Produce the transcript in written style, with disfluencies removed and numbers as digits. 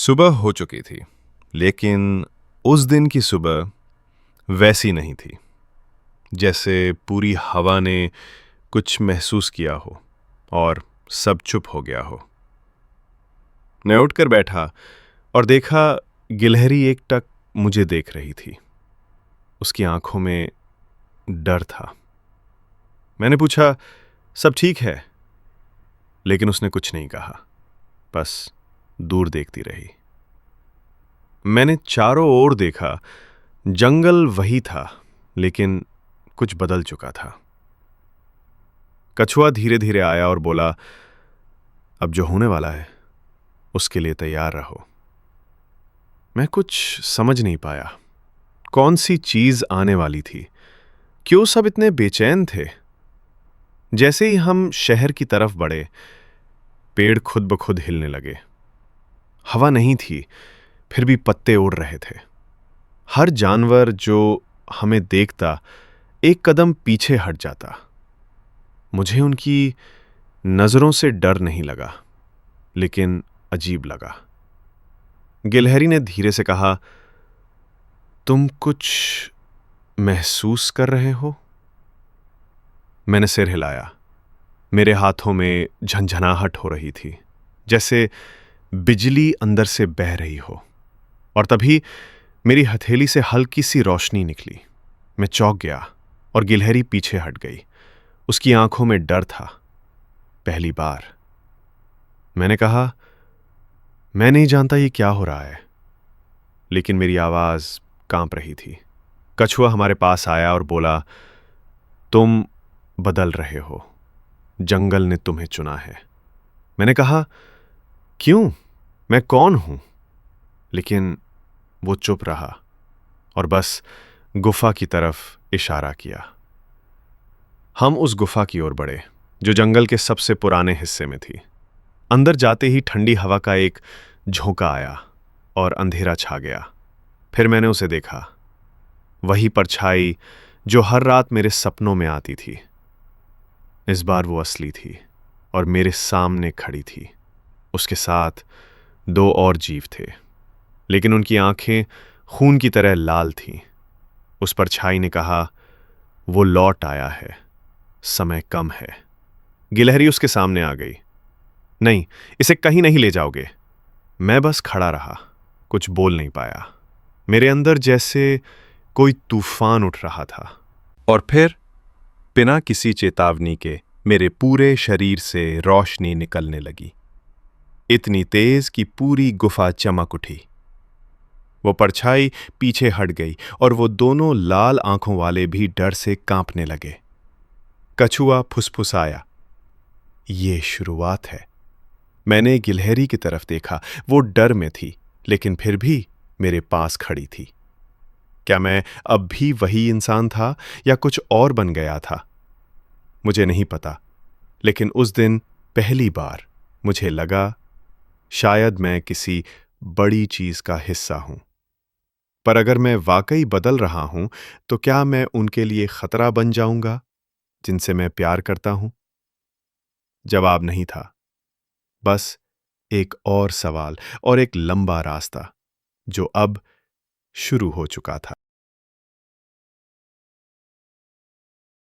सुबह हो चुकी थी, लेकिन उस दिन की सुबह वैसी नहीं थी जैसे पूरी हवा ने कुछ महसूस किया हो और सब चुप हो गया हो। मैं उठकर बैठा और देखा गिलहरी एकटक मुझे देख रही थी। उसकी आंखों में डर था। मैंने पूछा, सब ठीक है? लेकिन उसने कुछ नहीं कहा, बस दूर देखती रही। मैंने चारों ओर देखा। जंगल वही था, लेकिन कुछ बदल चुका था। कछुआ धीरे धीरे आया और बोला, अब जो होने वाला है उसके लिए तैयार रहो। मैं कुछ समझ नहीं पाया। कौन सी चीज आने वाली थी? क्यों सब इतने बेचैन थे? जैसे ही हम शहर की तरफ बढ़े, पेड़ खुद ब खुद हिलने लगे। हवा नहीं थी, फिर भी पत्ते उड़ रहे थे। हर जानवर जो हमें देखता एक कदम पीछे हट जाता। मुझे उनकी नजरों से डर नहीं लगा, लेकिन अजीब लगा। गिलहरी ने धीरे से कहा, तुम कुछ महसूस कर रहे हो? मैंने सिर हिलाया। मेरे हाथों में झंझनाहट हो रही थी, जैसे बिजली अंदर से बह रही हो। और तभी मेरी हथेली से हल्की सी रोशनी निकली। मैं चौंक गया और गिलहरी पीछे हट गई। उसकी आंखों में डर था, पहली बार। मैंने कहा, मैं नहीं जानता ये क्या हो रहा है, लेकिन मेरी आवाज कांप रही थी। कछुआ हमारे पास आया और बोला, तुम बदल रहे हो, जंगल ने तुम्हें चुना है। मैंने कहा, क्यों? मैं कौन हूं? लेकिन वो चुप रहा और बस गुफा की तरफ इशारा किया। हम उस गुफा की ओर बढ़े, जो जंगल के सबसे पुराने हिस्से में थी। अंदर जाते ही ठंडी हवा का एक झोंका आया और अंधेरा छा गया। फिर मैंने उसे देखा, वही परछाई जो हर रात मेरे सपनों में आती थी। इस बार वो असली थी और मेरे सामने खड़ी थी। उसके साथ दो और जीव थे, लेकिन उनकी आंखें खून की तरह लाल थीं। उस परछाई ने कहा, वो लौट आया है, समय कम है। गिलहरी उसके सामने आ गई। नहीं, इसे कहीं नहीं ले जाओगे। मैं बस खड़ा रहा, कुछ बोल नहीं पाया। मेरे अंदर जैसे कोई तूफान उठ रहा था। और फिर बिना किसी चेतावनी के मेरे पूरे शरीर से रोशनी निकलने लगी, इतनी तेज कि पूरी गुफा चमक उठी। वो परछाई पीछे हट गई और वो दोनों लाल आंखों वाले भी डर से कांपने लगे। कछुआ फुसफुसाया, ये शुरुआत है। मैंने गिलहरी की तरफ देखा। वो डर में थी, लेकिन फिर भी मेरे पास खड़ी थी। क्या मैं अब भी वही इंसान था या कुछ और बन गया था? मुझे नहीं पता, लेकिन उस दिन पहली बार मुझे लगा शायद मैं किसी बड़ी चीज का हिस्सा हूं। पर अगर मैं वाकई बदल रहा हूं, तो क्या मैं उनके लिए खतरा बन जाऊंगा जिनसे मैं प्यार करता हूं? जवाब नहीं था, बस एक और सवाल और एक लंबा रास्ता जो अब शुरू हो चुका था।